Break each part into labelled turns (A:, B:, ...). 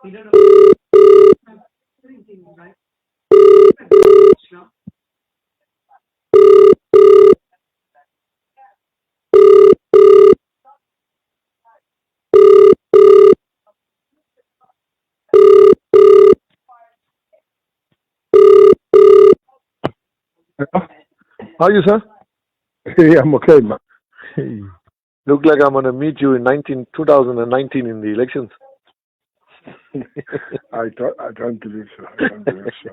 A: How are you, sir?
B: Hey, I'm okay, man.
A: Hey. Look like I'm going to meet you in 2019 in the elections.
B: I don't believe so. I don't believe so.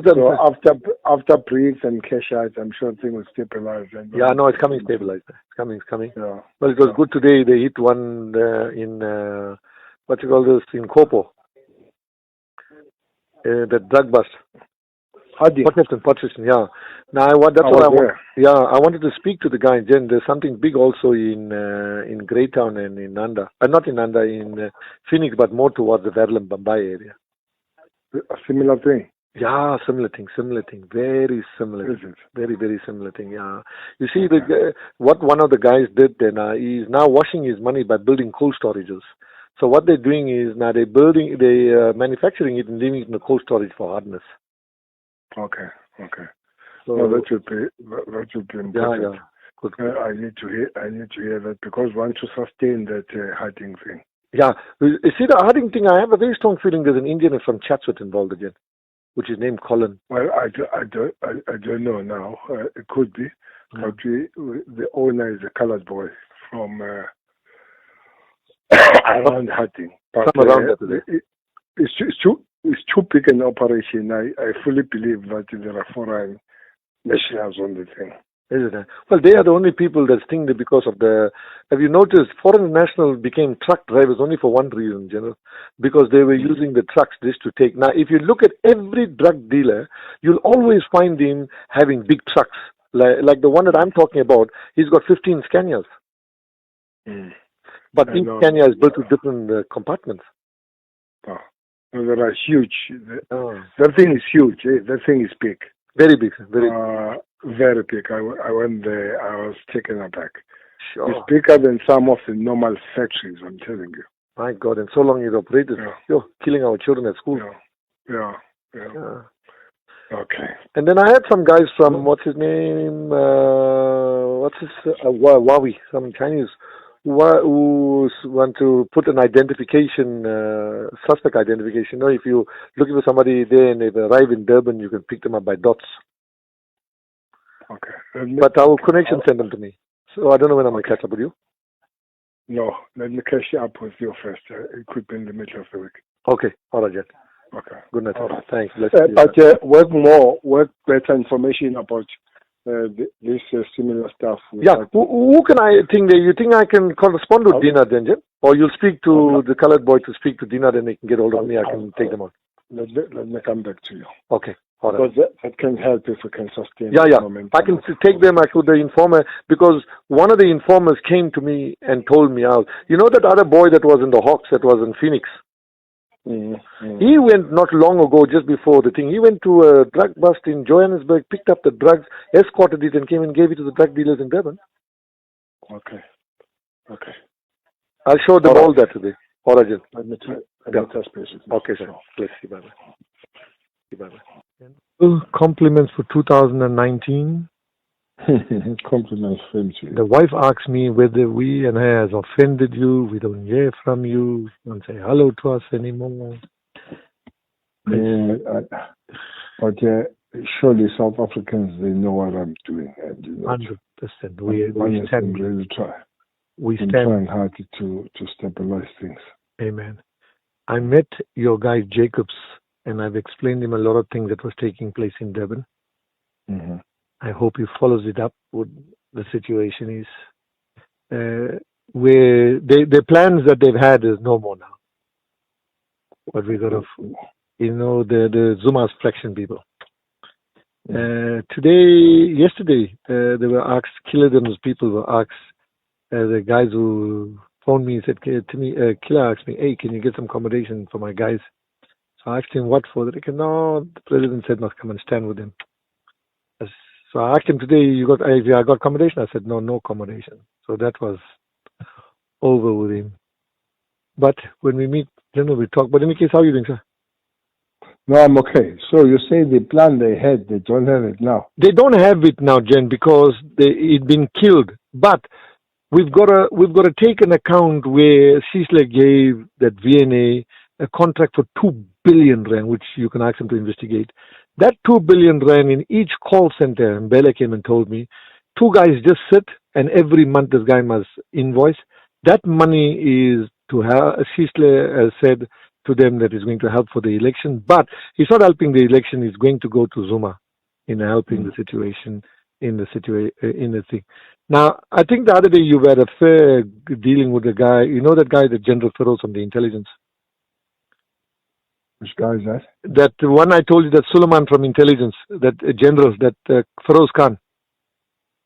A: So
B: after breaks and cash outs, I'm sure things will stabilize.
A: Yeah, no, it's coming stabilized. It's coming.
B: Yeah.
A: Well, it was good today. They hit one in, what you call this, in Kopo. The drug bust. Potchefstroom, yeah. Now, I wanted to speak to the guy. Jen, there's something big also in Greytown and in Nanda. Not in Nanda, in Phoenix, but more towards the Verulam, Bombay area.
B: A similar thing?
A: Yeah, similar thing. Very similar.
B: Is it?
A: Very, very similar thing, yeah. You see, what one of the guys did then, he's now washing his money by building cold storages. So what they're doing is now they're manufacturing it and leaving it in the cold storage for hardness.
B: Okay. So that should be important.
A: Yeah. Good.
B: I need to hear that because I want to sustain that harding thing.
A: Yeah. You see, the harding thing, I have a very strong feeling there's an Indian from Chatsworth involved again, which is named Colin.
B: Well, I don't know now. It could be. But the owner is a colored boy from around Harding. But it's too big an operation. I fully believe that there are foreign nationals on the thing.
A: Is it? Well, they are the only people that think that because of the... Have you noticed foreign nationals became truck drivers only for one reason, General? Because they were using the trucks just to take... Now, if you look at every drug dealer, you'll always find him having big trucks. Like the one that I'm talking about, he's got 15 Scanias. But each Scania is built with different compartments.
B: Oh. No, they are huge. That thing is huge. That thing is big.
A: Very big.
B: Very big. I went there. I was taken aback.
A: Sure.
B: It's bigger than some of the normal factories, I'm telling you.
A: My God, and so long it operated.
B: Yeah.
A: You're killing our children at school.
B: Yeah. Okay.
A: And then I had some guys from, what's his name? Huawei, some Chinese, who want to put an identification, suspect identification. You know, if you're looking for somebody there and they arrive in Durban, you can pick them up by dots.
B: Okay.
A: But our connection sent them to me. So I don't know when I'm going to catch up with you.
B: No, let me catch up with you first. It could be in the middle of the week.
A: Okay. All right, Jet.
B: Okay.
A: Good night.
B: All right.
A: Thanks.
B: But work better information about this similar stuff.
A: Yeah. Who can I think that you think I can correspond with Dina then, Jen? Or you'll speak to the colored boy to speak to Dina, then they can get hold of me. I can take them on.
B: Let me come back to you.
A: Okay. All right.
B: Because that can help if we can sustain.
A: Yeah. I can take them. I could the informer, because one of the informers came to me and told me out. You know that other boy that was in the Hawks that was in Phoenix? He went not long ago, just before the thing. He went to a drug bust in Johannesburg, picked up the drugs, escorted it, and came and gave it to the drug dealers in Durban.
B: Okay.
A: I'll show them all that today. All right, Jen.
B: Let me touch base.
A: Okay, sir. Let's see. Bye-bye. Compliments for 2019.
B: Compliments from you.
A: The wife asked me whether we and her has offended you. We don't hear from you. Don't say hello to us anymore.
B: But surely South Africans, they know what I'm doing.
A: 100%. We stand.
B: Really try.
A: We stand.
B: Trying hard to stabilize things.
A: Amen. I met your guy Jacobs, and I've explained him a lot of things that was taking place in Durban.
B: Mm-hmm.
A: I hope he follows it up. What the situation is, where the plans that they've had is no more now. But we got to, the Zuma's fraction people. Yesterday, they were asked, Killerden's people were asked, the guys who phoned me and said to me, Killer asked me, hey, can you get some accommodation for my guys? So I asked him what for. They said, no, the president said not come and stand with him. So I asked him today, I got accommodation? I said, no accommodation. So that was over with him. But when we meet General, we talk. But in any case, how are you doing, sir?
B: No, I'm okay. So you say the plan they had, they don't have it now.
A: They don't have it now, Jen, because it's been killed. But we've got to take an account where Cele gave that VNA a contract for 2 billion rand, which you can ask them to investigate. That 2 billion rand in each call center, and Bella came and told me, two guys just sit, and every month this guy must invoice. That money is to have. Cele said to them that he's going to help for the election, but he's not helping the election. He's going to go to Zuma in helping the situation in the thing. Now, I think the other day you had a fair dealing with the guy. You know that guy, the General Feroz from the intelligence.
B: Which guy is that?
A: That one I told you, that Suleiman from intelligence, that general, that Feroz Khan.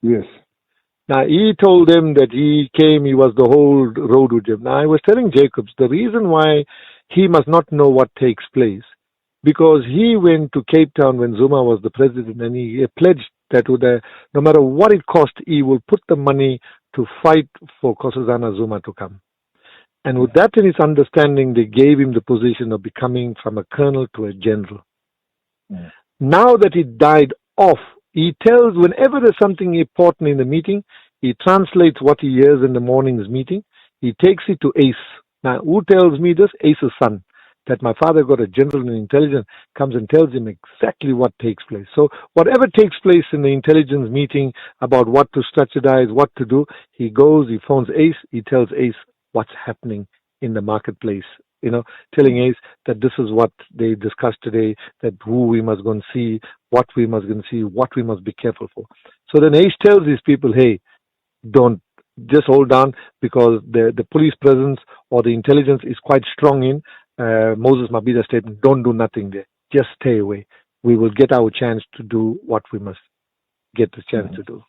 B: Yes.
A: Now, he told them that he came, he was the whole road with him. Now, I was telling Jacobs, the reason why he must not know what takes place, because he went to Cape Town when Zuma was the president, and he pledged that no matter what it cost, he will put the money to fight for Nkosazana Zuma to come. And with that in his understanding, they gave him the position of becoming from a colonel to a general.
B: Yeah.
A: Now that he died off, he tells, whenever there's something important in the meeting, he translates what he hears in the morning's meeting. He takes it to Ace. Now, who tells me this? Ace's son. That my father got a general in intelligence, comes and tells him exactly what takes place. So whatever takes place in the intelligence meeting about what to strategize, what to do, he goes, he phones Ace, he tells Ace what's happening in the marketplace. Telling Ace that this is what they discussed today, that who we must go and see, what we must go and see, what we must be careful for. So then Ace tells these people, hey, don't, just hold on, because the police presence or the intelligence is quite strong in Moses Mabida's statement, don't do nothing there. Just stay away. We will get our chance to do what we must get the chance to do.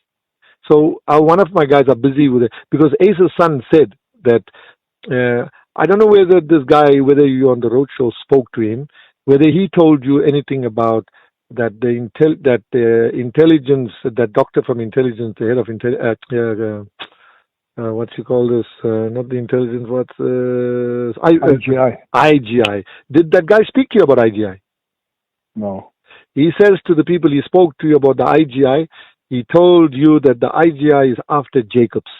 A: So one of my guys are busy with it, because Ace's son said that, I don't know whether this guy, whether you on the roadshow spoke to him, whether he told you anything about that the intelligence, that doctor from intelligence, the head of what you call this? Not the intelligence. What's
B: IGI?
A: IGI. Did that guy speak to you about IGI?
B: No.
A: He says to the people he spoke to you about the IGI, he told you that the IGI is after Jacobs.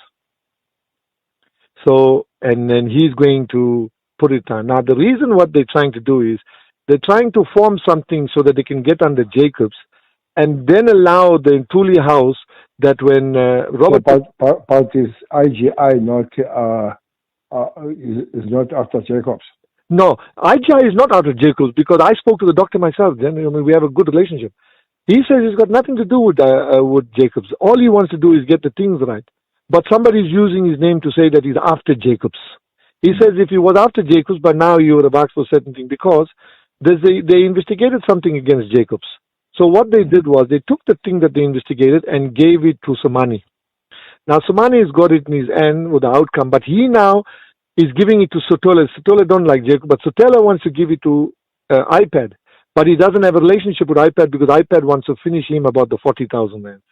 A: So, and then he's going to put it on. Now, the reason what they're trying to do is they're trying to form something so that they can get under Jacobs, and then allow the Ntuli house that when Robert...
B: So part is IGI, is not after Jacobs.
A: No, IGI is not after Jacobs, because I spoke to the doctor myself. Then we have a good relationship. He says it's got nothing to do with Jacobs. All he wants to do is get the things right. But somebody's using his name to say that he's after Jacobs. He says if he was after Jacobs, by now you would have asked for certain things, because they investigated something against Jacobs. So what they did was they took the thing that they investigated and gave it to Somani. Now Somani has got it in his end with the outcome, but he now is giving it to Sotole. Sotole don't like Jacob, but Sotole wants to give it to iPad. But he doesn't have a relationship with iPad, because iPad wants to finish him about the 40,000 rand.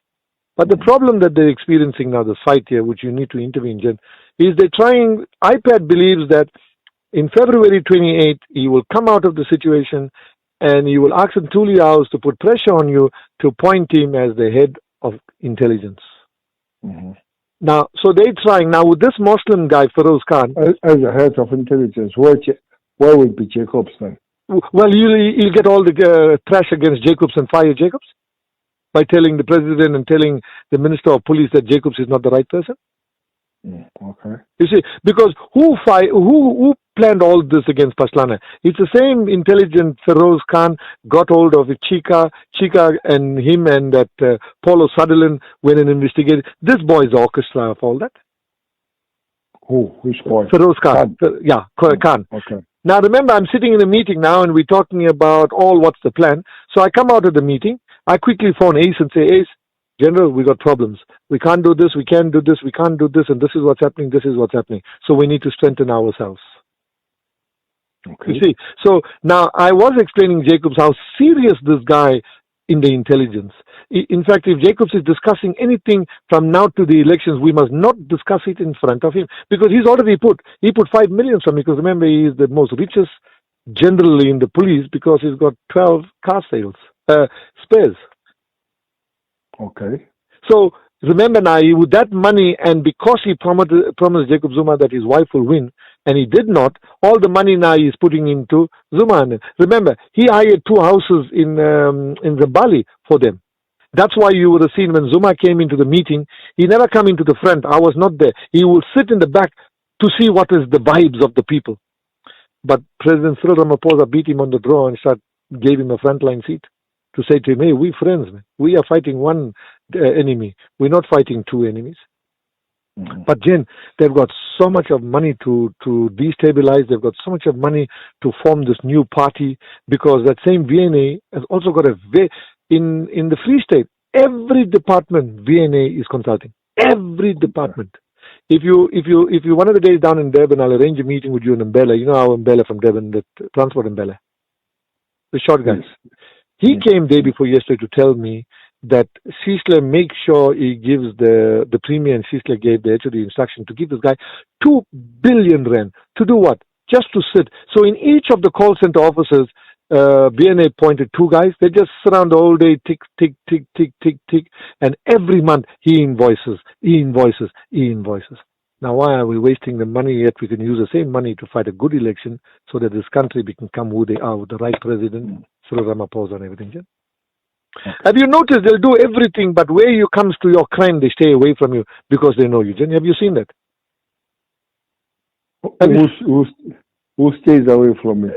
A: But the problem that they're experiencing now, the fight here, which you need to intervene, Jen, is iPad believes that in February 28th, he will come out of the situation and he will ask Ntuli House to put pressure on you to appoint him as the head of intelligence.
B: Mm-hmm.
A: Now, so they're trying. Now, with this Muslim guy, Feroz Khan...
B: As the head of intelligence, where would be Jacobs then?
A: Well, you'll get all the trash against Jacobs and fire Jacobs by telling the president and telling the minister of police that Jacobs is not the right person.
B: Okay.
A: You see, because who planned all this against Paslana? It's the same intelligent Feroz Khan got hold of Chika and him and that Paulo Sutherland went and investigated. This boy is the orchestra of all that.
B: Who? Which boy?
A: Feroz Khan. Yeah, Khan.
B: Okay.
A: Now remember, I'm sitting in a meeting now and we're talking about what's the plan. So I come out of the meeting. I quickly phone Ace and say, Ace, General, we got problems. We can't do this, we can't do this, we can't do this, and this is what's happening, this is what's happening. So we need to strengthen ourselves.
B: Okay.
A: You see, so now I was explaining Jacobs how serious this guy in the intelligence. In fact, if Jacobs is discussing anything from now to the elections, we must not discuss it in front of him because he's already put 5 million from me. Because remember, he is the most richest generally in the police because he's got 12 car sales spares.
B: Okay.
A: So remember now, with that money, and because he promised Jacob Zuma that his wife will win, and he did not, all the money now he's putting into Zuma. Remember, he hired 2 houses in Zimbabwe for them. That's why you would have seen when Zuma came into the meeting, he never come into the front. I was not there. He would sit in the back to see what is the vibes of the people. But President Cyril Ramaphosa beat him on the draw and gave him a frontline seat to say to him, hey, we're friends, man. We are fighting one enemy. We're not fighting 2 enemies. Mm-hmm. But Jen, they've got so much of money to destabilize. They've got so much of money to form this new party because that same VNA has also got in the Free State, every department VNA is consulting. Every department. If you one of the days down in Durban, I'll arrange a meeting with you in Mbele. You know our Mbele from Durban, the transport Mbele, the short guys. Yes. He came day before yesterday to tell me that Cele make sure he gives the Premier, and Cele gave the HOD instruction to give this guy 2 billion rand to do what? Just to sit. So in each of the call center offices, BNA appointed 2 guys. They just sit around the whole day, tick, tick, tick, tick, tick, tick, and every month he invoices. Now, why are we wasting the money yet? We can use the same money to fight a good election so that this country can come who they are with the right president, Cyril Ramaphosa and everything. Yeah? Okay. Have you noticed they'll do everything, but where you comes to your crime, they stay away from you because they know you. Jen, have you seen that?
B: Who stays away from me?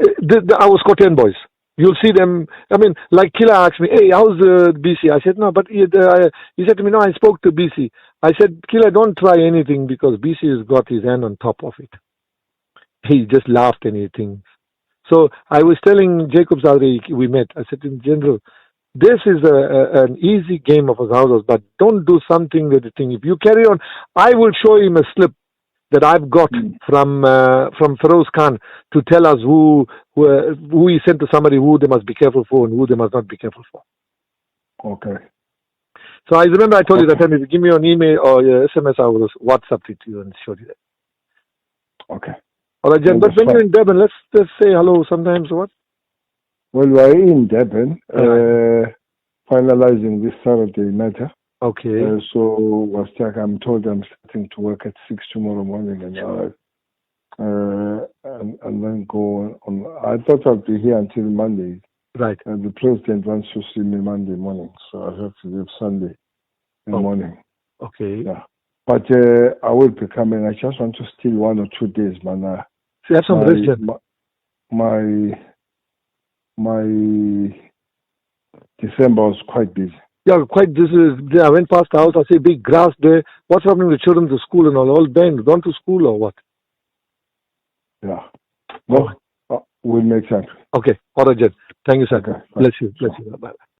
A: Our Scotian boys. You'll see them. I mean, like Killer asked me, hey, how's BC? I said, no, but he said to me, no, I spoke to BC. I said, Killer, don't try anything because BC has got his hand on top of it. He just laughed and anything. So I was telling Jacobs we met. I said, in general, this is an easy game of a houses, but don't do something with the thing. If you carry on, I will show him a slip that I've got from Feroz Khan to tell us who he sent to somebody who they must be careful for and who they must not be careful for.
B: Okay.
A: So I remember I told you that time, if you give me an email or your SMS, I will WhatsApp it to you and show you that.
B: Okay.
A: All right, Jen. But when you're in Durban, let's say hello sometimes or what?
B: Well, we're in Durban, finalizing this Saturday matter.
A: Okay.
B: I'm told I'm starting to work at 6 tomorrow morning and then go on. I thought I'd be here until Monday.
A: Right.
B: The president wants to see me Monday morning, so I have to leave Sunday morning.
A: Okay.
B: Yeah. But I will be coming. I just want to steal 1 or 2 days, man.
A: So you have some rest.
B: My December was quite busy.
A: Yeah, quite. I went past the house. I see big grass there. What's happening with children to school and all banned? Gone to school or what?
B: Yeah. No, we'll make sense.
A: Okay. All right, Jen. Thank you, sir.
B: Okay.
A: Bless you. Bless you. Bye.